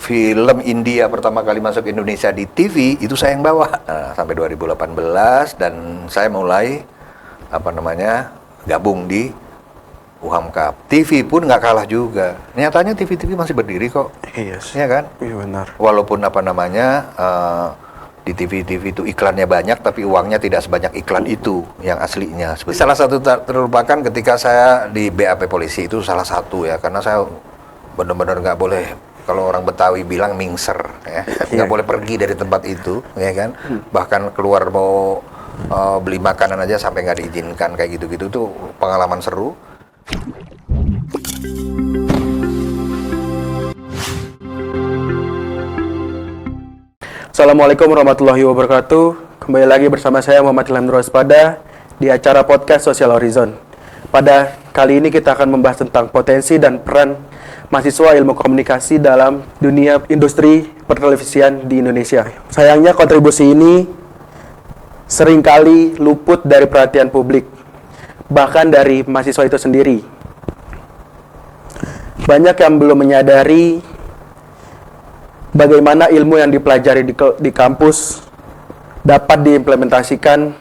film India pertama kali masuk Indonesia di TV itu saya yang bawa sampai 2018 dan saya mulai gabung di UHAMKA. TV pun nggak kalah juga. Nyatanya TV masih berdiri kok. Yes. Iya kan? Iya benar. Walaupun di TV itu iklannya banyak, tapi uangnya tidak sebanyak iklan itu yang aslinya. Salah satu terlupakan ketika saya di BAP polisi itu salah satu ya, karena saya benar-benar nggak boleh, kalau orang Betawi bilang mingser, ya, nggak boleh pergi dari tempat itu, ya kan? Bahkan keluar mau beli makanan aja sampai nggak diizinkan kayak gitu-gitu tuh pengalaman seru. Assalamualaikum warahmatullahi wabarakatuh. Kembali lagi bersama saya Muhammad Ilham Nurwaspada di acara podcast Social Horizon. Pada kali ini kita akan membahas tentang potensi dan peran mahasiswa ilmu komunikasi dalam dunia industri pertelevisian di Indonesia. Sayangnya kontribusi ini seringkali luput dari perhatian publik, bahkan dari mahasiswa itu sendiri. Banyak yang belum menyadari bagaimana ilmu yang dipelajari di kampus dapat diimplementasikan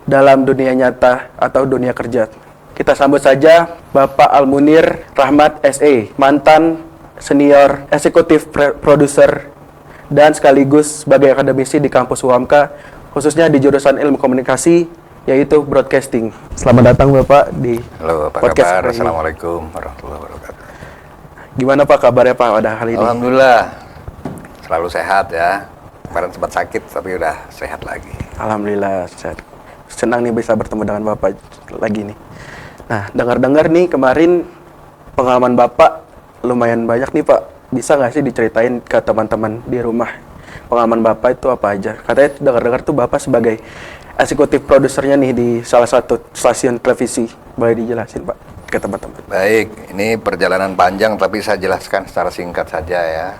dalam dunia nyata atau dunia kerja. Kita sambut saja Bapak Almunir Rahmat SE, mantan senior eksekutif produser dan sekaligus sebagai akademisi di kampus UHAMKA, khususnya di jurusan ilmu komunikasi, yaitu broadcasting. Selamat datang Bapak di Halo, apa podcast kabar? ini. Assalamualaikum warahmatullahi wabarakatuh. Gimana Pak kabarnya Pak pada hari ini? Alhamdulillah, selalu sehat ya. Kemarin sempat sakit, tapi udah sehat lagi. Alhamdulillah, saya senang nih bisa bertemu dengan Bapak lagi nih. Nah, dengar-dengar nih kemarin pengalaman Bapak lumayan banyak nih Pak. Bisa nggak sih diceritain ke teman-teman di rumah pengalaman Bapak itu apa aja? Katanya dengar-dengar tuh Bapak sebagai eksekutif produsernya nih di salah satu stasiun televisi. Boleh dijelasin Pak ke teman-teman? Baik, ini perjalanan panjang tapi saya jelaskan secara singkat saja ya.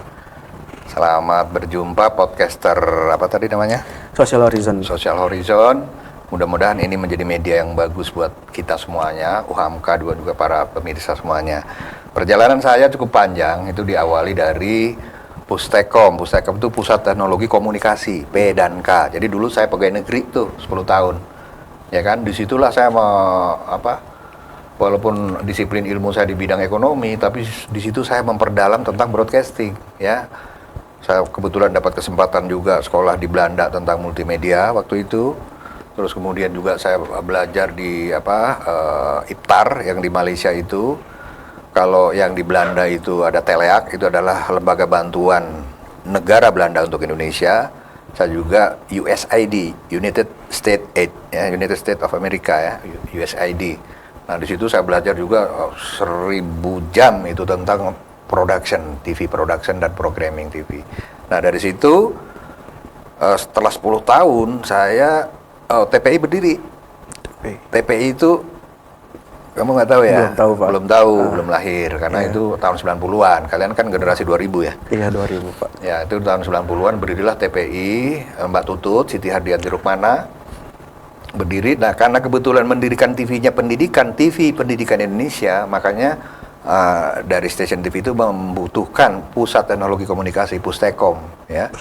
Selamat berjumpa podcaster apa tadi namanya? Social Horizon. Social Horizon. Mudah-mudahan ini menjadi media yang bagus buat kita semuanya, UHAMKA juga para pemirsa semuanya. Perjalanan saya cukup panjang, itu diawali dari Pustekom. Pustekom itu Pusat Teknologi Komunikasi, P dan K. Jadi dulu saya pegawai negeri tuh 10 tahun. Ya kan, disitulah saya walaupun disiplin ilmu saya di bidang ekonomi, tapi di situ saya memperdalam tentang broadcasting, ya. Saya kebetulan dapat kesempatan juga sekolah di Belanda tentang multimedia waktu itu. Terus kemudian juga saya belajar di IPTAR yang di Malaysia itu. Kalau yang di Belanda itu ada Teleak, itu adalah lembaga bantuan negara Belanda untuk Indonesia. Saya juga USAID, United States Aid, ya, United States of America ya, USAID. Nah di situ saya belajar juga 1000 jam itu tentang production, TV production dan programming TV. Nah dari situ setelah 10 tahun saya TPI berdiri. TPI itu kamu nggak tahu ya? Belum tahu Pak. Belum tahu, belum lahir karena itu tahun 90-an. Kalian kan generasi 2000 ya? Iya 2000 Pak. Ya itu tahun 90-an berdirilah TPI, Mbak Tutut, Siti Hardianti Rukmana berdiri. Nah karena kebetulan mendirikan TV Pendidikan Indonesia, makanya dari stasiun TV itu membutuhkan Pusat Teknologi Komunikasi, Pustekom ya.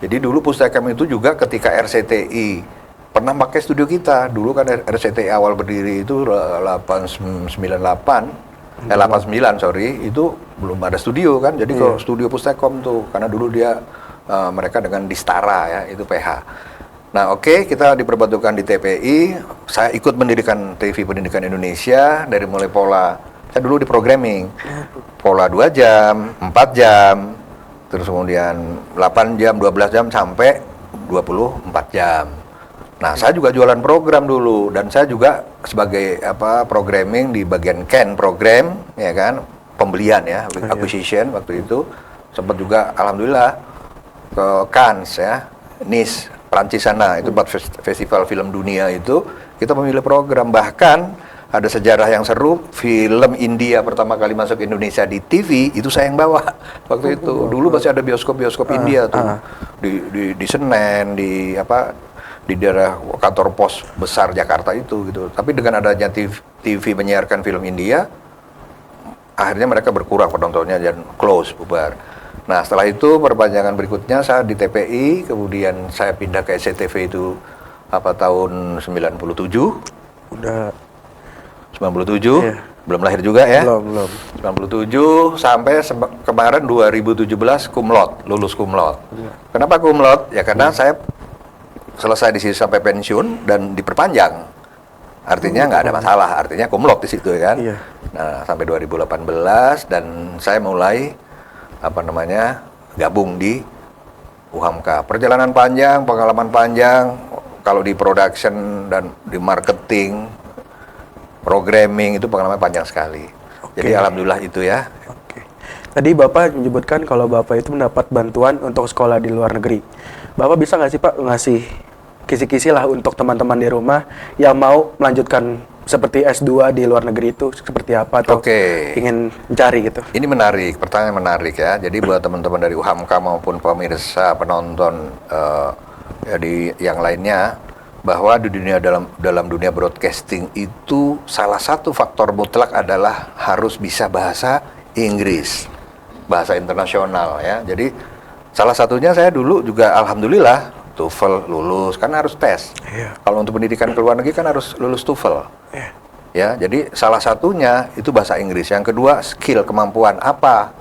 Jadi dulu Pustekom itu juga ketika RCTI pernah pakai studio kita. Dulu kan RCTI awal berdiri itu 89 itu belum ada studio kan. Jadi kalau studio Pustekom tuh karena dulu dia mereka dengan Distara ya, itu PH. Nah oke, kita diperbatukan di TPI. Saya ikut mendirikan TV Pendidikan Indonesia dari mulai pola. Saya dulu di programming. Pola 2 jam, 4 jam. Terus kemudian 8 jam, 12 jam sampai 24 jam. Nah, saya juga jualan program dulu dan saya juga sebagai programming di bagian Ken program, ya kan, pembelian ya, acquisition waktu itu. Sempat juga alhamdulillah ke Cannes ya, Nice, Prancis sana, itu buat festival film dunia itu kita memilih program. Bahkan ada sejarah yang seru, film India pertama kali masuk Indonesia di TV itu saya yang bawa waktu itu. Dulu masih ada bioskop India tuh di Senen, di daerah kantor pos besar Jakarta itu gitu. Tapi dengan adanya TV menyiarkan film India, akhirnya mereka berkurang penontonnya dan close, bubar. Nah, setelah itu perpanjangan berikutnya saya di TPI, kemudian saya pindah ke SCTV itu tahun 97. Udah 97, Iya. belum lahir juga ya. belum. 97 sampai kemarin 2017 kumlot, lulus kumlot. Kenapa kumlot? Ya karena saya selesai di situ sampai pensiun dan diperpanjang. Artinya nggak ada masalah, artinya kumlot di situ ya kan. Iya. Nah, sampai 2018 dan saya mulai gabung di UHAMKA. Perjalanan panjang, pengalaman panjang, kalau di production dan di marketing, programming itu pengalaman panjang sekali. Oke. Jadi alhamdulillah itu ya. Oke. Tadi Bapak menyebutkan kalau Bapak itu mendapat bantuan untuk sekolah di luar negeri. Bapak bisa nggak sih Pak ngasih kisi-kisi lah untuk teman-teman di rumah yang mau melanjutkan seperti S2 di luar negeri itu seperti apa atau ingin mencari gitu? Ini menarik, pertanyaan menarik ya. Jadi buat teman-teman dari UHAMKA maupun pemirsa, penonton ya di yang lainnya, bahwa di dalam dunia broadcasting itu salah satu faktor mutlak adalah harus bisa bahasa Inggris, bahasa internasional ya. Jadi salah satunya saya dulu juga alhamdulillah TOEFL lulus, kan harus tes. Iya. Kalau untuk pendidikan ke luar negeri kan harus lulus TOEFL. Iya. Ya, jadi salah satunya itu bahasa Inggris. Yang kedua skill, kemampuan apa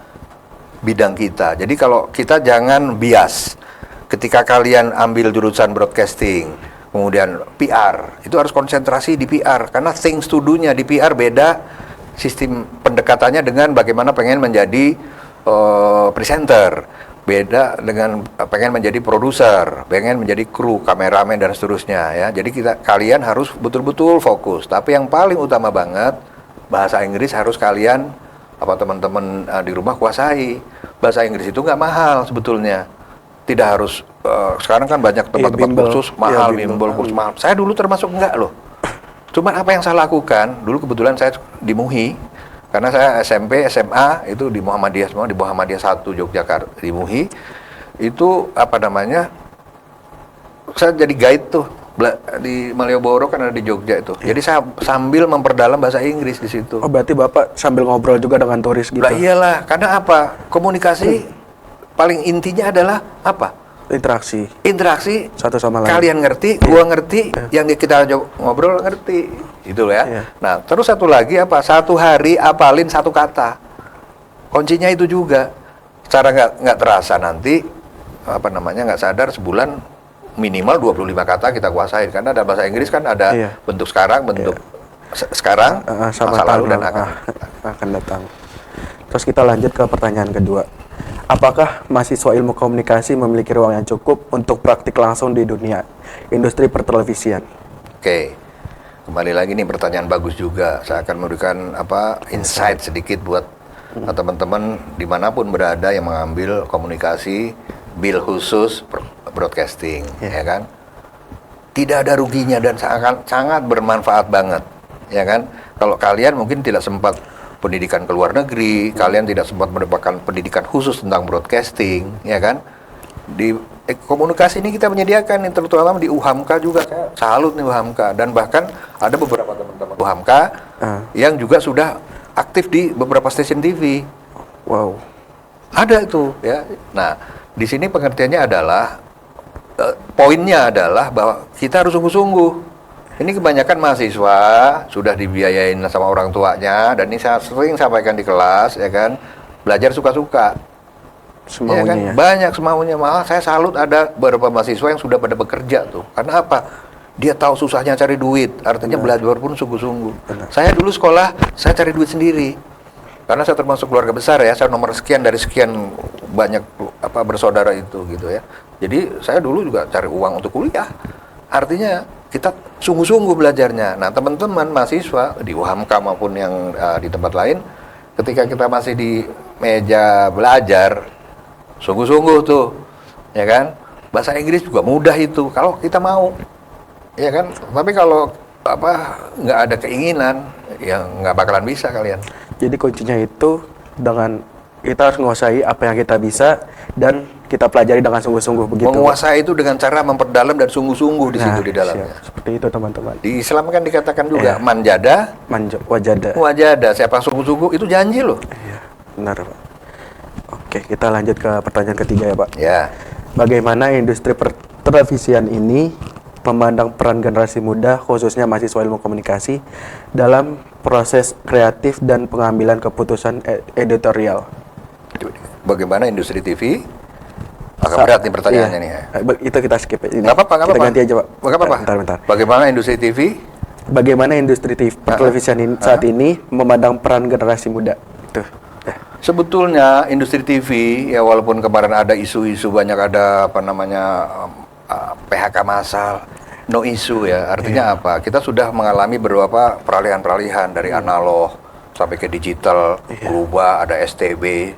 bidang kita. Jadi kalau kita jangan bias. Ketika kalian ambil jurusan broadcasting, kemudian PR, itu harus konsentrasi di PR karena things to do-nya di PR beda sistem pendekatannya dengan bagaimana pengen menjadi presenter, beda dengan pengen menjadi produser, pengen menjadi kru, kameramen dan seterusnya ya. Jadi kalian harus betul-betul fokus. Tapi yang paling utama banget bahasa Inggris harus kalian teman-teman di rumah kuasai. Bahasa Inggris itu nggak mahal sebetulnya. Tidak harus sekarang kan banyak tempat-tempat kursus mahal, bimbel kursus mahal. Saya dulu termasuk enggak loh. Cuman apa yang saya lakukan, dulu kebetulan saya di MUHI, karena saya SMP, SMA itu di Muhammadiyah semua, di Muhammadiyah 1 Yogyakarta, di MUHI, itu saya jadi guide tuh, di Malioboro kan ada di Jogja itu. Jadi saya sambil memperdalam bahasa Inggris di situ. Oh berarti Bapak sambil ngobrol juga dengan turis gitu? Lah iyalah, karena apa? Komunikasi paling intinya adalah apa? Interaksi satu sama lain. Kalian ngerti, gua ngerti, yang kita ngobrol ngerti, gitu ya. Nah, terus satu lagi apa? Satu hari apalin satu kata. Kuncinya itu juga. Secara nggak terasa nanti nggak sadar sebulan minimal 25 kata kita kuasain karena dalam bahasa Inggris kan ada bentuk sekarang, bentuk sekarang, masa lalu dan akan datang. Terus kita lanjut ke pertanyaan kedua. Apakah mahasiswa ilmu komunikasi memiliki ruang yang cukup untuk praktik langsung di dunia industri pertelevisian? Oke, kembali lagi nih pertanyaan bagus juga. Saya akan memberikan insight sedikit buat teman-teman dimanapun berada yang mengambil komunikasi bil khusus broadcasting, ya kan? Tidak ada ruginya dan sangat bermanfaat banget, ya kan? Kalau kalian mungkin tidak sempat pendidikan ke luar negeri, kalian tidak sempat mendapatkan pendidikan khusus tentang broadcasting, ya kan? Di komunikasi ini kita menyediakan, terutama di UHAMKA juga, saya salut nih UHAMKA, dan bahkan ada beberapa teman-teman UHAMKA yang juga sudah aktif di beberapa stasiun TV. Wow. Ada itu, ya. Nah, di sini pengertiannya adalah poinnya adalah bahwa kita harus sungguh-sungguh. Ini kebanyakan mahasiswa sudah dibiayain sama orang tuanya, dan ini saya sering sampaikan di kelas, ya kan, belajar suka-suka. Semaunya, ya kan? Banyak semaunya. Malah saya salut ada beberapa mahasiswa yang sudah pada bekerja tuh. Karena apa? Dia tahu susahnya cari duit, artinya belajar pun sungguh-sungguh. Saya dulu sekolah, saya cari duit sendiri. Karena saya termasuk keluarga besar ya, saya nomor sekian dari sekian banyak bersaudara itu gitu ya. Jadi saya dulu juga cari uang untuk kuliah. Artinya kita sungguh-sungguh belajarnya. Nah, teman-teman mahasiswa di UHAMKA maupun yang di tempat lain, ketika kita masih di meja belajar, sungguh-sungguh tuh, ya kan? Bahasa Inggris juga mudah itu, kalau kita mau, ya kan? Tapi kalau nggak ada keinginan, ya nggak bakalan bisa kalian. Jadi kuncinya itu dengan kita harus menguasai apa yang kita bisa dan kita pelajari dengan sungguh-sungguh begitu. Menguasai itu dengan cara memperdalam dan sungguh-sungguh di situ di dalamnya. Seperti itu teman-teman. Di Islam kan dikatakan juga manjada, wajada. Wajada, siapa sungguh-sungguh itu janji loh. Iya, benar Pak. Oke, kita lanjut ke pertanyaan ketiga ya, Pak. Ya. Bagaimana industri pertelevisian ini memandang peran generasi muda, khususnya mahasiswa ilmu komunikasi, dalam proses kreatif dan pengambilan keputusan editorial? Bagaimana industri TV? Agak berat nih pertanyaannya nih ya. Itu kita skip. Ini. Nggak apa-apa, Kita ganti aja, Pak. Nggak apa-apa. Bentar. Bagaimana industri TV? Bagaimana industri TV pertelevisian ini saat ini memandang peran generasi muda? Tuh. Sebetulnya industri TV ya, walaupun kemarin ada isu-isu banyak, ada apa namanya PHK massal, no isu ya. Artinya apa? Kita sudah mengalami beberapa peralihan-peralihan dari analog sampai ke digital, berubah, ada STB,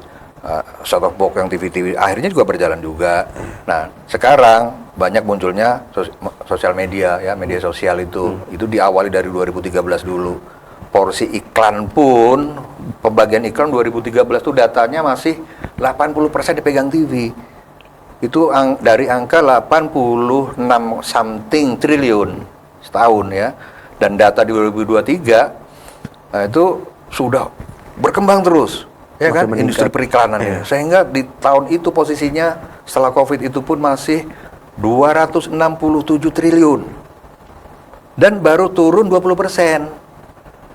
set top box yang TV akhirnya juga berjalan juga. Nah, sekarang banyak munculnya sosial media ya, media sosial itu diawali dari 2013 dulu. Porsi iklan pun, pembagian iklan 2013 itu datanya masih 80% dipegang TV. Itu dari angka 86 something triliun setahun ya. Dan data di 2023 itu sudah berkembang terus. Ya kan, industri periklanan ya. Sehingga di tahun itu posisinya setelah Covid itu pun masih 267 triliun. Dan baru turun 20%.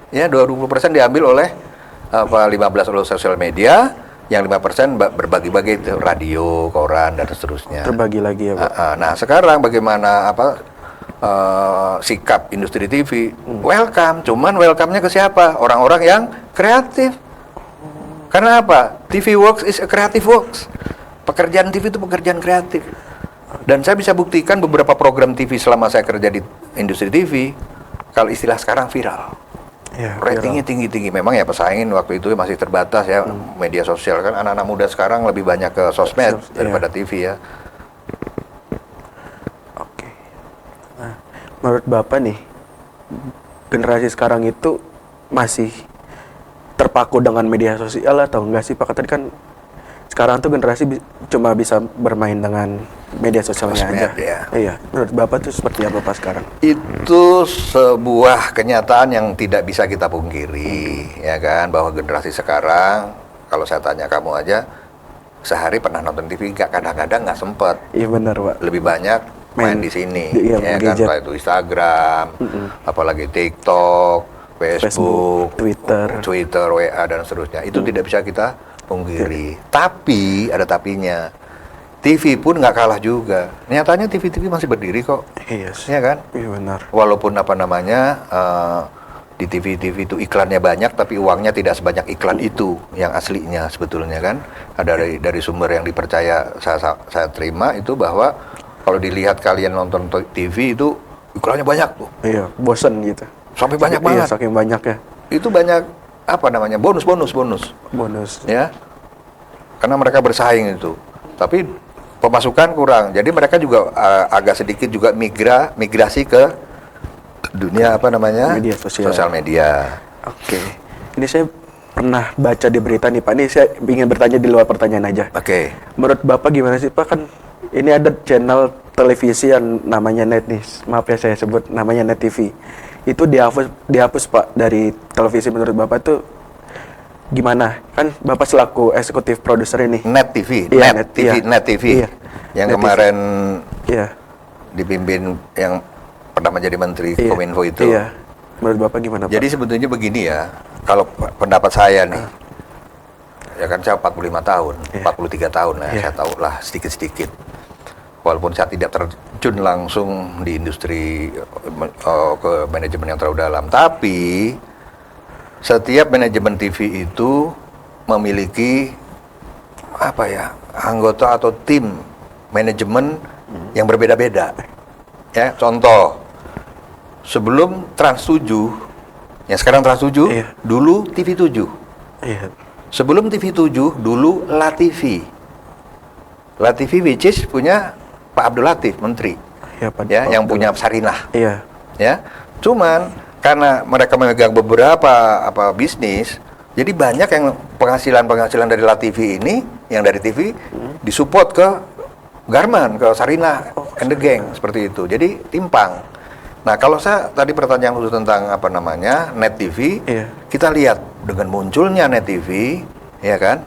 Ya, 20% diambil oleh 15 oleh sosial media, yang 5% berbagi-bagi itu radio, koran dan seterusnya. Terbagi lagi ya, Pak. Nah, sekarang bagaimana sikap industri TV? Welcome, cuman welcome-nya ke siapa? Orang-orang yang kreatif. Karena apa? TV works is a creative works. Pekerjaan TV itu pekerjaan kreatif. Dan saya bisa buktikan beberapa program TV selama saya kerja di industri TV, kalau istilah sekarang viral. Ya, Ratingnya tinggi-tinggi. Memang ya pesaingin waktu itu masih terbatas ya, media sosial kan. Anak-anak muda sekarang lebih banyak ke sosmed daripada TV ya. Oke. Nah, menurut Bapak nih, generasi sekarang itu masih terpaku dengan media sosial atau enggak sih, Pak? Tadi kan sekarang tuh generasi cuma bisa bermain dengan media sosialnya aja. Ya. Iya. Menurut Bapak tuh seperti apa Pak sekarang? Itu sebuah kenyataan yang tidak bisa kita pungkiri, ya kan, bahwa generasi sekarang, kalau saya tanya kamu aja, sehari pernah nonton TV nggak? Kadang-kadang nggak sempet. Iya benar, Pak. Lebih banyak main di sini, iya, ya kan, entah itu Instagram, apalagi TikTok, Facebook, Twitter, WA dan seterusnya. Itu tidak bisa kita pungkiri. Tapi ada tapinya. TV pun nggak kalah juga. Nyatanya TV masih berdiri kok. Iya, ya kan? Iya benar. Walaupun di TV itu iklannya banyak, tapi uangnya tidak sebanyak iklan itu yang aslinya sebetulnya kan. Ada dari sumber yang dipercaya saya terima itu bahwa kalau dilihat kalian nonton TV itu iklannya banyak tuh. Iya, bosan gitu. Sampai banyak banget. Iya, saking banyaknya. Itu banyak bonus. Ya. Karena mereka bersaing itu. Tapi pemasukan kurang. Jadi mereka juga agak sedikit juga migrasi ke dunia media sosial media. Oke. Ini saya pernah baca di berita nih Pak. Ini saya ingin bertanya di luar pertanyaan aja. Oke. Menurut Bapak gimana sih Pak? Kan ini ada channel televisi yang namanya Net nih. Maaf ya saya sebut namanya Net TV. Itu dihapus Pak dari televisi. Menurut Bapak tuh gimana? Kan Bapak selaku eksekutif produser ini. Net TV, iya, Net TV. Iya. Yang Net kemarin TV. Iya. Dipimpin yang pernah menjadi menteri Kominfo itu. Iya. Menurut Bapak gimana Pak? Jadi sebetulnya begini ya, kalau pendapat saya nih, ya kan saya 45 tahun, 43 tahun lah, saya tahu lah sedikit-sedikit. Walaupun saya tidak terjun langsung di industri ke manajemen yang terlalu dalam, tapi setiap manajemen TV itu memiliki anggota atau tim manajemen yang berbeda-beda. Ya, contoh, sebelum Trans 7, yang sekarang Trans 7, dulu TV 7. Iya. Sebelum TV 7, dulu La TV. La TV which is punya Pak Abdul Latif, menteri. Ya, Pak, yang punya Sarinah. Iya. Ya. Cuman karena mereka memegang beberapa bisnis, jadi banyak yang penghasilan dari La TV ini, yang dari TV disupport ke Garmen, ke Sarinah and the Gang, seperti itu. Jadi timpang. Nah, kalau saya tadi pertanyaan khusus tentang Net TV, kita lihat dengan munculnya Net TV, ya kan,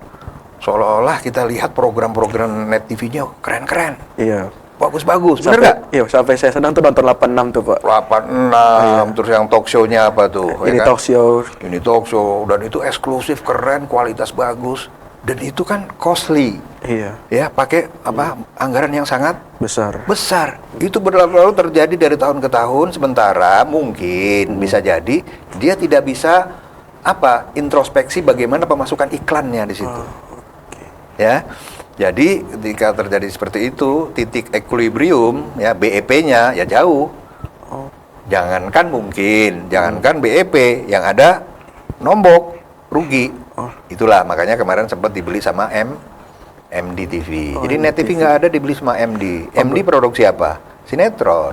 seolah-olah kita lihat program-program net TV-nya keren-keren, Iya. bagus-bagus, bener nggak? Iya, sampai saya senang tuh nonton 86 tuh, Pak. 86, terus yang talk show-nya apa tuh? Ini ya kan? talk show. Ini talk show, dan itu eksklusif, keren, kualitas bagus, dan itu kan costly, Iya, ya, pakai apa anggaran yang sangat besar. besar. Itu berlalu-lalu terjadi dari tahun ke tahun, sementara mungkin bisa jadi dia tidak bisa introspeksi bagaimana pemasukan iklannya di situ. Ya. Jadi ketika terjadi seperti itu, titik equilibrium ya BEP-nya ya jauh. Jangankan BEP yang ada nombok, rugi. Itulah makanya kemarin sempat dibeli sama MD TV. Jadi Net TV nggak ada, dibeli sama MD. MD produksi apa? Sinetron.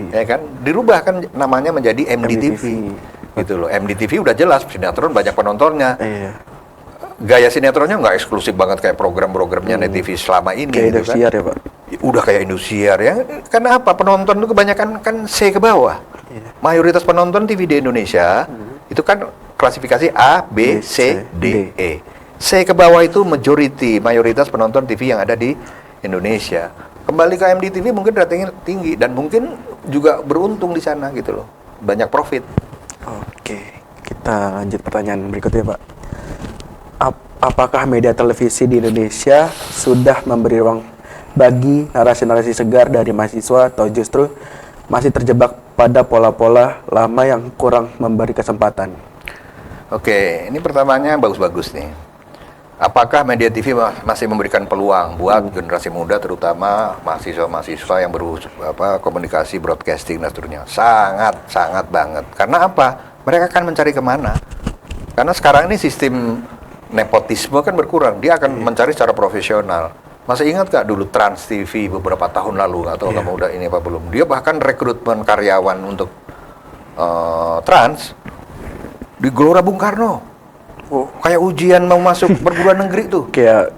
Ya kan? Dirubah kan namanya menjadi MD TV. Gitu loh. MD TV udah jelas sinetron banyak penontonnya. Iya. Gaya sinetronnya nggak eksklusif banget kayak program-programnya Net TV selama ini. Kayak gitu kan. Indosiar ya, Pak. Udah kayak Indosiar ya. Karena apa? Penonton itu kebanyakan kan C ke bawah. Mayoritas penonton TV di Indonesia itu kan klasifikasi A, B, C, D, E. C ke bawah itu mayoritas penonton TV yang ada di Indonesia. Kembali ke MDTV mungkin ratingnya tinggi dan mungkin juga beruntung di sana gitu loh. Banyak profit. Oke, kita lanjut pertanyaan berikutnya, Pak. Apakah media televisi di Indonesia sudah memberi ruang bagi narasi-narasi segar dari mahasiswa atau justru masih terjebak pada pola-pola lama yang kurang memberi kesempatan? Oke, ini pertamanya bagus-bagus nih. Apakah media TV masih memberikan peluang buat generasi muda, terutama mahasiswa-mahasiswa yang komunikasi, broadcasting dan seterusnya? Sangat banget. Karena apa? Mereka akan mencari kemana? Karena sekarang ini sistem nepotisme kan berkurang. Dia akan mencari secara profesional. Masih ingat gak dulu Trans TV beberapa tahun lalu? Atau kamu udah ini apa belum? Dia bahkan rekrutmen karyawan untuk Trans di Gelora Bung Karno. Kayak ujian mau masuk perguruan negeri tuh. Kayak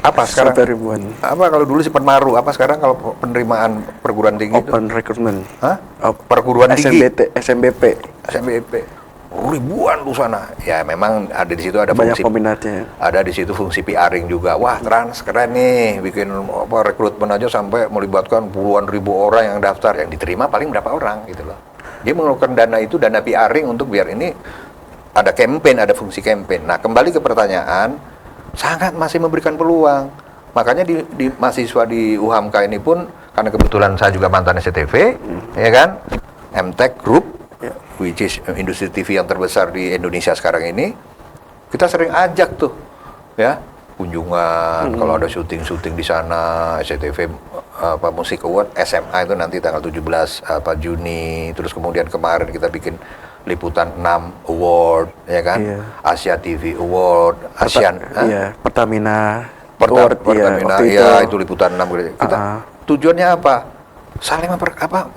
apa sekarang? ribuan. Apa kalau dulu simpan maru? Apa sekarang kalau penerimaan perguruan tinggi Open recruitment. Hah? Perguruan tinggi. SMBP. SMBP. Ribuan tuh sana. Ya memang ada di situ ada Banyak fungsi peminatnya. Ada di situ fungsi PRing juga. Wah, Trans keren nih, bikin rekrutmen aja sampai melibatkan puluhan ribu orang yang daftar, yang diterima paling berapa orang gitu loh. Dia mengeluarkan dana itu, dana PRing untuk biar ini ada campaign, ada fungsi campaign. Nah, kembali ke pertanyaan, sangat masih memberikan peluang. Makanya di mahasiswa di UHAMKA ini pun, karena kebetulan saya juga mantan SCTV, ya kan, MTech Group, which is industri TV yang terbesar di Indonesia sekarang ini, kita sering ajak tuh, ya, kunjungan, kalau ada syuting di sana, SCTV Music Award, SMA itu nanti tanggal 17 Juni, terus kemudian kemarin kita bikin Liputan 6 Award, ya kan, Asia TV Award, Pertamina Award, itu Liputan 6 gitu. Kita tujuannya apa? Saling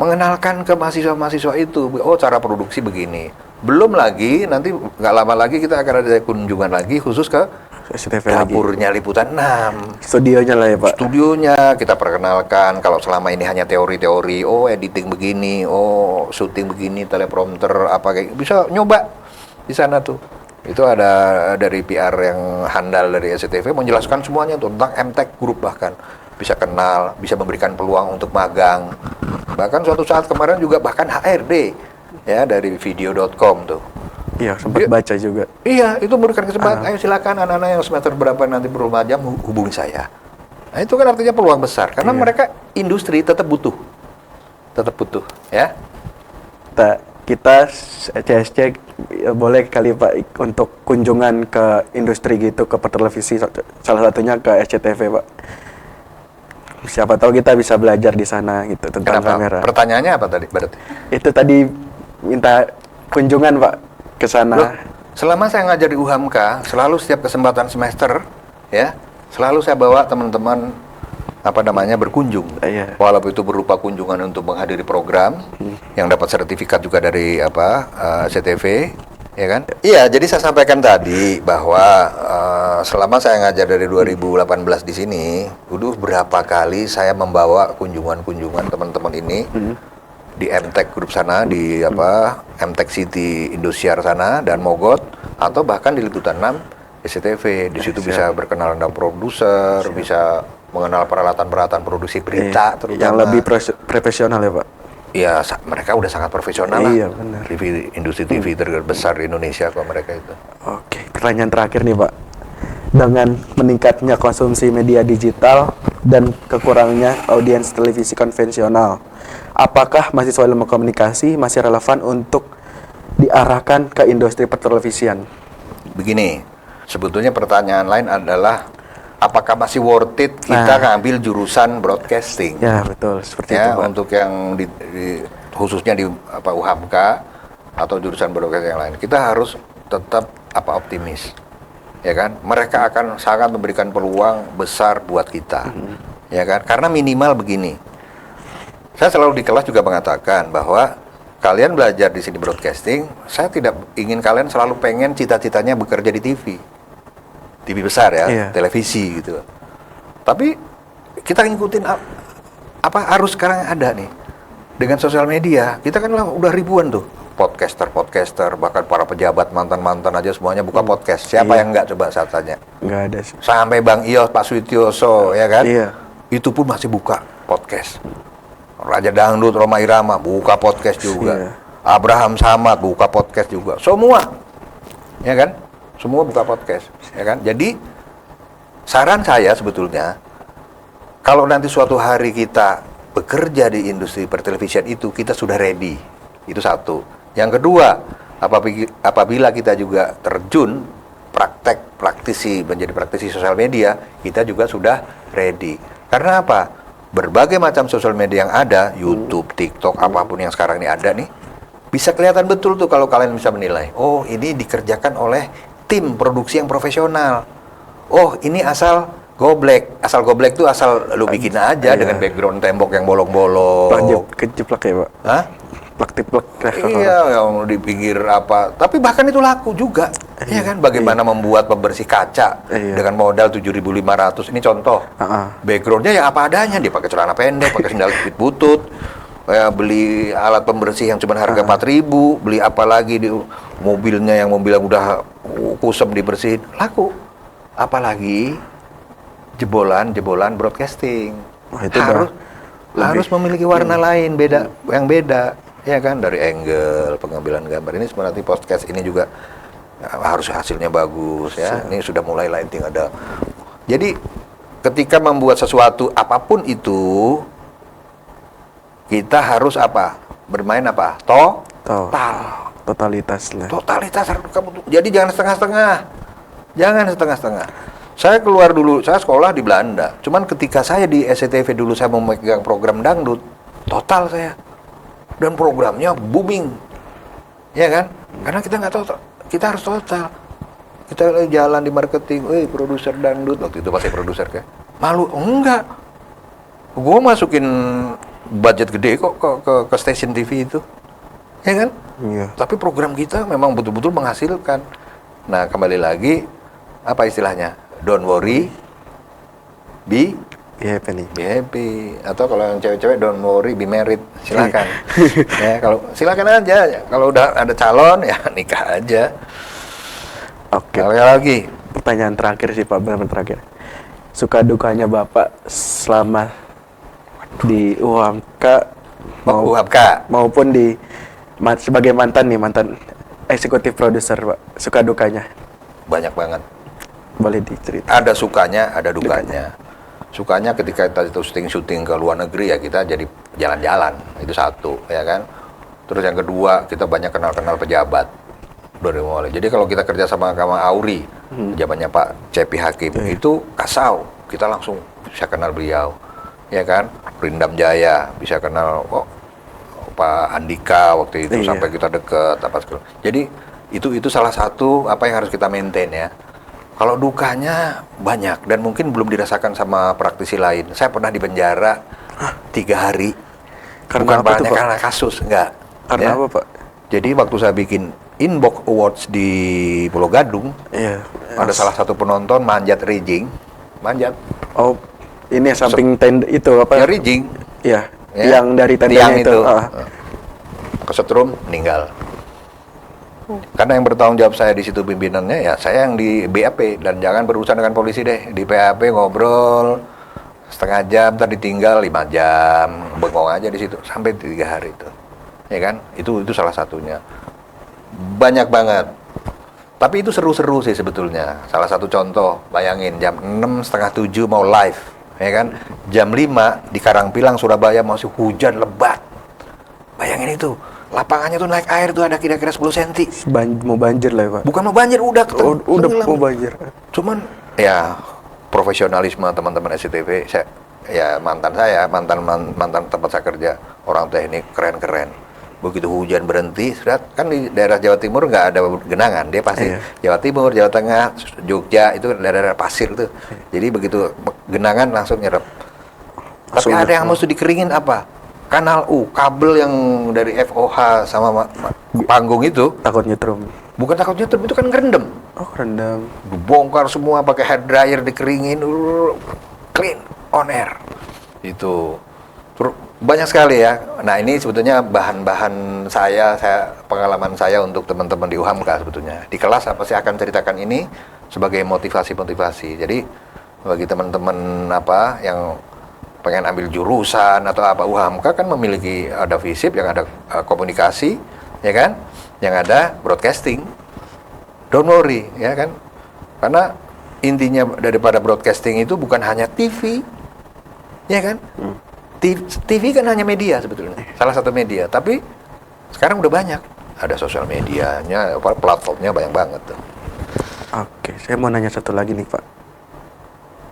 mengenalkan ke mahasiswa-mahasiswa itu, cara produksi begini. Belum lagi, nanti nggak lama lagi kita akan ada kunjungan lagi khusus ke SCTV dapurnya Liputan 6. Studionya lah ya, Pak. Studionya kita perkenalkan. Kalau selama ini hanya teori-teori, editing begini, syuting begini, teleprompter kayak bisa nyoba di sana tuh. Itu ada dari PR yang handal dari SCTV menjelaskan semuanya tuh tentang MTech Group, bahkan bisa kenal, bisa memberikan peluang untuk magang. Bahkan suatu saat kemarin juga bahkan HRD ya dari video.com tuh. Iya, sempat baca juga. Iya, itu memberikan kesempatan. Ayo silakan anak-anak yang semester berapa nanti berumah jam hubungi saya. Nah, itu kan artinya peluang besar karena mereka industri tetap butuh. Ya. Kita CSC boleh kali Pak untuk kunjungan ke industri gitu, ke televisi, salah satunya ke SCTV, Pak. Siapa tahu kita bisa belajar di sana gitu tentang kamera. Pertanyaannya apa tadi berarti? Itu tadi minta kunjungan, Pak, ke sana. Loh, selama saya ngajar di UHAMKA, selalu setiap kesempatan semester ya, selalu saya bawa teman-teman berkunjung. Walaupun itu berupa kunjungan untuk menghadiri program yang dapat sertifikat juga dari CTV, ya kan? Iya, jadi saya sampaikan tadi bahwa selama saya ngajar dari 2018 di sini, berapa kali saya membawa kunjungan teman-teman ini di MTech Group sana, di MTech City Indosiar sana dan Mogot, atau bahkan di Liputan 6 SCTV. Di situ bisa berkenalan dengan produser, bisa mengenal peralatan-peralatan produksi berita, terutama. Yang lebih profesional ya Pak? Ya, mereka udah sangat profesional lah. Iya benar. Industri TV terbesar di Indonesia kok mereka itu. Oke, pertanyaan terakhir nih Pak. Dengan meningkatnya konsumsi media digital dan kekurangnya audiens televisi konvensional, apakah mahasiswa ilmu komunikasi masih relevan untuk diarahkan ke industri pertelevisian? Begini, sebetulnya pertanyaan lain adalah apakah masih worth it kita ngambil jurusan broadcasting? Ya betul, seperti itu Pak. Untuk yang khususnya di UHAMK atau jurusan broadcasting yang lain, kita harus tetap optimis, ya kan? Mereka akan sangat memberikan peluang besar buat kita, ya kan? Karena minimal begini, saya selalu di kelas juga mengatakan bahwa kalian belajar di sini broadcasting, saya tidak ingin kalian selalu pengen cita-citanya bekerja di TV besar ya, televisi gitu. Tapi kita ngikutin apa arus sekarang ada nih dengan sosial media. Kita kan udah ribuan tuh podcaster, bahkan para pejabat mantan aja semuanya buka podcast. Siapa yang nggak, coba saya tanya? Nggak ada sih. Sampai Bang Ios, Pak Sutioso, ya kan? Iya. Itu pun masih buka podcast. Raja Dangdut, Rhoma Irama buka podcast juga. Iya. Abraham Samad buka podcast juga. Semua, ya kan? Semua buka podcast, ya kan? Jadi saran saya sebetulnya, kalau nanti suatu hari kita bekerja di industri pertelevisian itu, kita sudah ready. Itu satu. Yang kedua, apabila kita juga terjun menjadi praktisi sosial media, kita juga sudah ready. Karena apa? Berbagai macam sosial media yang ada, YouTube, TikTok, apapun yang sekarang ini ada nih, bisa kelihatan betul tuh kalau kalian bisa menilai. Oh, ini dikerjakan oleh tim produksi yang profesional. Oh, ini asal goblek. Asal goblek tuh asal lu bikin aja dengan background tembok yang bolong-bolong. Kejeplak ya Pak? Hah? Plak-tiplak. Iya, yang di pinggir apa. Tapi bahkan itu laku juga. Iya kan? Bagaimana membuat pembersih kaca dengan modal 7.500. Ini contoh. Backgroundnya ya apa adanya. Dia pakai celana pendek, pakai sandal jepit butut. Beli alat pembersih yang cuma harga 4.000. Beli apa lagi di mobilnya yang udah kusem dibersihin. Laku. Apalagi jebolan broadcasting. Itu harus memiliki warna lain, yang beda. Ya kan, dari angle pengambilan gambar ini sebenarnya podcast ini juga harus hasilnya bagus ya. Ini sudah mulai lighting ada. Jadi ketika membuat sesuatu apapun itu, kita harus bermain totalitas lah. Totalitas kamu. Jadi jangan setengah-setengah. Saya keluar dulu, saya sekolah di Belanda. Cuman ketika saya di SCTV dulu saya memegang program dangdut, total saya. Dan programnya booming. Ya kan? Karena kita nggak total. Kita harus total. Kita jalan di marketing, produser dangdut. Waktu itu pasti produser kan. Malu? Enggak. Gue masukin budget gede kok ke stasiun TV itu. Ya kan? Iya. Tapi program kita memang betul-betul menghasilkan. Nah, kembali lagi, apa istilahnya? Don't worry, be happy. Atau kalau yang cewek-cewek, don't worry, be married. Silakan. Ya, silakan aja. Kalau udah ada calon, ya nikah aja. Oke. Lagi. Pertanyaan terakhir sih Pak, benar-benar terakhir. Suka dukanya Bapak selama di UHAMK maupun sebagai mantan eksekutif produser Pak. Suka dukanya? Banyak banget. Boleh diceritain? Ada sukanya, ada dukanya. Sukanya ketika kita itu syuting ke luar negeri ya kita jadi jalan-jalan, itu satu, ya kan. Terus yang kedua kita banyak kenal pejabat dari mulai. Jadi kalau kita kerja sama Auri, pejabatnya Pak Cepi Hakim, itu kasau, kita langsung bisa kenal beliau, ya kan. Rindam Jaya bisa kenal Pak Andika waktu itu sampai kita deket Jadi itu salah satu apa yang harus kita maintain ya. Kalau dukanya banyak dan mungkin belum dirasakan sama praktisi lain. Saya pernah di penjara 3 hari. Karena bukan apa tuh, Pak? karena kasus, enggak. Karena apa Pak? Jadi waktu saya bikin Inbox Awards di Pulau Gadung, ada salah satu penonton manjat rigging. Oh, ini samping tenda itu apa? Ya rigging. Iya, yang dari tendanya itu. Kesetrum, meninggal. Karena yang bertanggung jawab saya di situ pimpinannya, ya saya yang di BAP, dan jangan berurusan dengan polisi deh. Di PAP ngobrol setengah jam, ntar ditinggal 5 jam, bengong aja di situ sampai 3 hari itu, ya kan? Itu salah satunya. Banyak banget. Tapi itu seru-seru sih sebetulnya. Salah satu contoh, bayangin jam 6, setengah 7 mau live, ya kan? Jam 5 di Karangpilang, Surabaya masih hujan lebat. Bayangin itu. Lapangannya tuh naik air tuh ada kira-kira 10 cm. Mau banjir lah ya, Pak. Bukan mau banjir, udah Udah tenggelam. mau banjir. Cuman ya profesionalisme teman-teman SCTV, mantan tempat saya kerja, orang teknik keren-keren. Begitu hujan berhenti, kan di daerah Jawa Timur nggak ada genangan, dia pasti Jawa Timur, Jawa Tengah, Jogja itu daerah pasir tuh. Jadi begitu genangan langsung nyerap. Tapi ada yang mesti dikeringin apa? Kanal U, kabel yang dari FOH sama panggung itu Takut nyetrum. bukan takut nyetrum, itu kan ngerendam. Oh, rendam. Dibongkar semua pakai hair dryer, dikeringin, clean on air. Itu banyak sekali ya. Nah, ini sebetulnya bahan-bahan pengalaman saya untuk teman-teman di UHAMKA sebetulnya. Di kelas apa sih akan ceritakan ini sebagai motivasi-motivasi. Jadi bagi teman-teman yang pengen ambil jurusan atau apa, UHAMKA kan memiliki ada FISIP, yang ada komunikasi, ya kan, yang ada broadcasting. Don't worry, ya kan, karena intinya daripada broadcasting itu bukan hanya TV, ya kan. TV kan hanya media sebetulnya, salah satu media, tapi sekarang udah banyak, ada sosial medianya, platformnya banyak banget tuh. Oke, saya mau nanya satu lagi nih, Pak.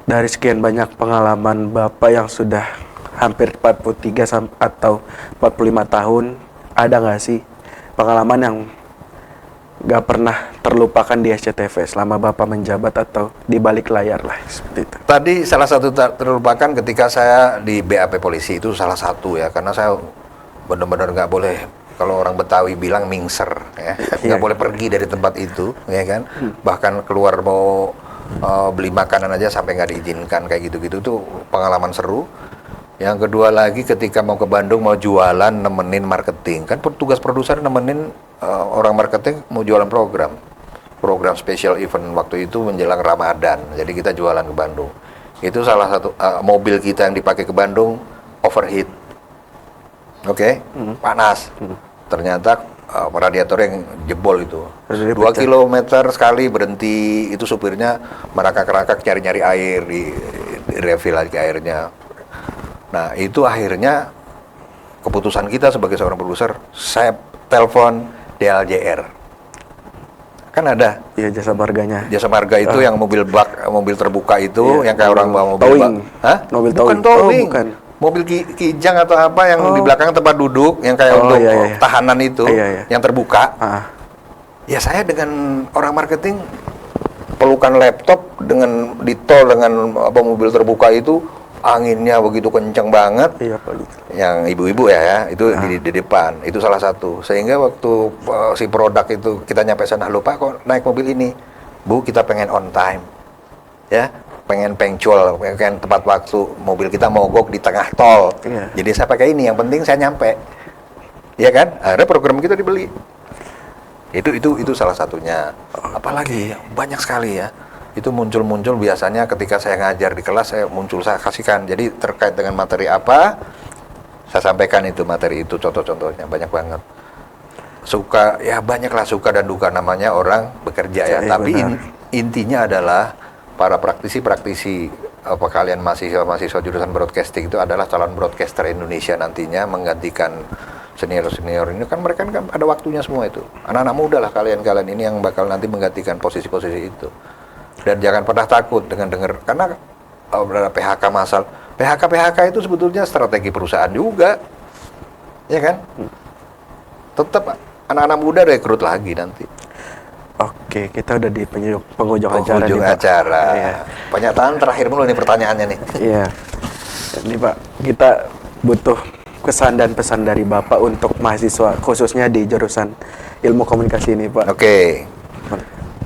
Dari sekian banyak pengalaman Bapak yang sudah hampir 43 atau 45 tahun, ada nggak sih pengalaman yang nggak pernah terlupakan di SCTV selama Bapak menjabat atau di balik layar lah, seperti itu? Tadi salah satu terlupakan ketika saya di BAP polisi, itu salah satu ya, karena saya benar-benar nggak boleh, kalau orang Betawi bilang mingser, ya, nggak boleh pergi dari tempat itu, ya kan, bahkan keluar mau beli makanan aja sampai nggak diizinkan, kayak gitu-gitu tuh pengalaman seru. Yang kedua lagi ketika mau ke Bandung mau jualan, nemenin marketing, kan tugas produser nemenin orang marketing mau jualan program special event waktu itu menjelang Ramadan, jadi kita jualan ke Bandung. Itu salah satu mobil kita yang dipakai ke Bandung overheat, panas. Ternyata radiator yang jebol itu 2 kilometer sekali berhenti, itu supirnya merangkak-rangkak nyari-nyari air, di refill lagi airnya. Nah, itu akhirnya keputusan kita sebagai seorang produser, saya telepon DLJR, kan ada Iya, jasa marganya. jasa marga itu yang mobil bak, mobil terbuka itu, yang kayak orang bawa mobil towing. bak, Mobil bukan towing. towing, Bukan. mobil kijang atau apa yang di belakang tempat duduk, yang kayak untuk tahanan itu, yang terbuka. Ya saya dengan orang marketing pelukan laptop dengan di tol dengan mobil terbuka itu, anginnya begitu kencang banget. Iya, Pak. Yang ibu-ibu ya itu di depan, itu salah satu. Sehingga waktu si produk itu kita nyampe sana, lupa kok naik mobil ini, Bu, kita pengen on time, ya, pengen punctual, pengen tepat waktu. Mobil kita mogok di tengah tol, jadi saya pakai ini, yang penting saya nyampe, ya kan. Akhirnya program kita dibeli. Itu salah satunya. Apalagi banyak sekali ya. Itu muncul biasanya ketika saya ngajar di kelas, saya kasihkan. Jadi terkait dengan materi apa, saya sampaikan itu materi itu, contoh-contohnya banyak banget. Banyaklah suka dan duka, namanya orang bekerja ya. Tapi intinya adalah para praktisi kalian mahasiswa jurusan broadcasting itu adalah calon broadcaster Indonesia nantinya, menggantikan senior ini, kan mereka kan ada waktunya semua itu. Anak-anak muda lah kalian ini yang bakal nanti menggantikan posisi-posisi itu. Dan jangan pernah takut dengan dengar, karena ada PHK massal. PHK itu sebetulnya strategi perusahaan juga, ya kan? Tetap anak-anak muda rekrut lagi nanti. Oke, kita udah di penghujung acara. Iya. Pernyataan terakhir mulu nih pertanyaannya nih. Iya. Ini Pak, kita butuh kesan dan pesan dari Bapak untuk mahasiswa khususnya di jurusan ilmu komunikasi ini, Pak. Oke.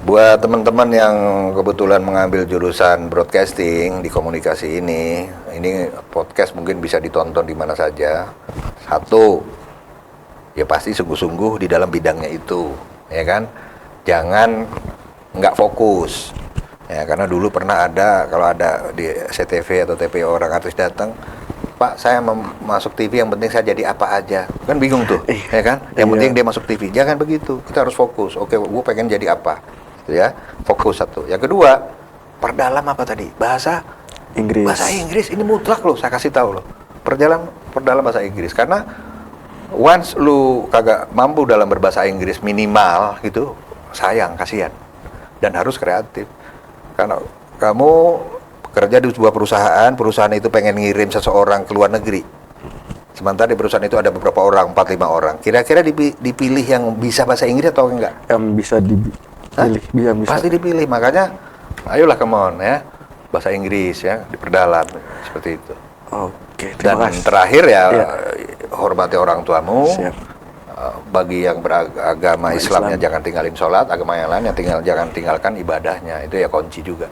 Buat teman-teman yang kebetulan mengambil jurusan broadcasting di komunikasi ini podcast mungkin bisa ditonton di mana saja. Satu, ya pasti sungguh-sungguh di dalam bidangnya itu. ya kan? Jangan nggak fokus. Ya, karena dulu pernah ada, kalau ada di CTV atau TPO orang artis datang, Pak, saya masuk TV, yang penting saya jadi apa aja. Kan bingung tuh, ya kan? Yang penting dia masuk TV. Jangan begitu, kita harus fokus. Oke, gue pengen jadi apa, gitu ya. Fokus satu. Yang kedua, perdalam apa tadi? Bahasa Inggris. Bahasa Inggris ini mutlak loh, saya kasih tahu loh. Perdalam bahasa Inggris. Karena once lu kagak mampu dalam berbahasa Inggris minimal gitu, sayang, kasihan. Dan harus kreatif. Karena kamu bekerja di sebuah perusahaan itu pengen ngirim seseorang ke luar negeri. Sementara di perusahaan itu ada beberapa orang, 4-5 orang. Kira-kira dipilih yang bisa bahasa Inggris atau enggak? Yang bisa dipilih, bisa. Pasti dipilih, makanya ayolah come on ya. Bahasa Inggris ya, diperdalam seperti itu. Oke, Dan terima kasih. terakhir ya, hormati orang tuamu. Siap. Bagi yang beragama Islamnya jangan tinggalin sholat, agama yang lain jangan tinggalkan ibadahnya. Itu ya kunci juga.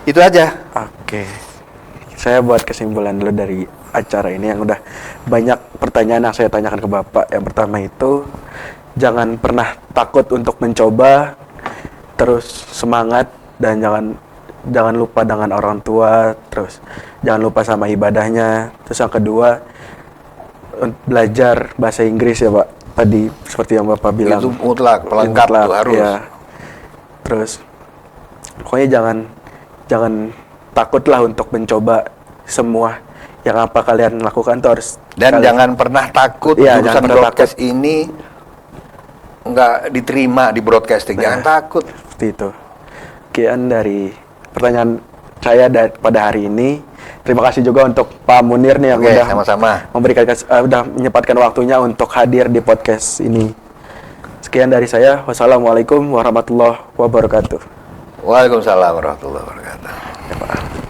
Itu aja. Oke. Saya buat kesimpulan dulu dari acara ini yang udah banyak pertanyaan yang saya tanyakan ke Bapak. Yang pertama itu, jangan pernah takut untuk mencoba, terus semangat, dan jangan lupa dengan orang tua, terus jangan lupa sama ibadahnya. Terus yang kedua, belajar bahasa Inggris ya Pak. Tadi seperti yang Bapak bilang. Itu mutlak, pelengkap tuh harus. Ya. Terus pokoknya jangan takutlah untuk mencoba semua yang apa kalian lakukan tuh harus. Dan jangan pernah takut jurusan broadcast ini nggak diterima di broadcasting. Jangan takut. Seperti itu. Sekian dari pertanyaan saya pada hari ini. Terima kasih juga untuk Pak Munir nih yang udah sama-sama memberikan udah menyempatkan waktunya untuk hadir di podcast ini. Sekian dari saya. Wassalamualaikum warahmatullahi wabarakatuh. Waalaikumsalam warahmatullahi wabarakatuh. Ya, Pak.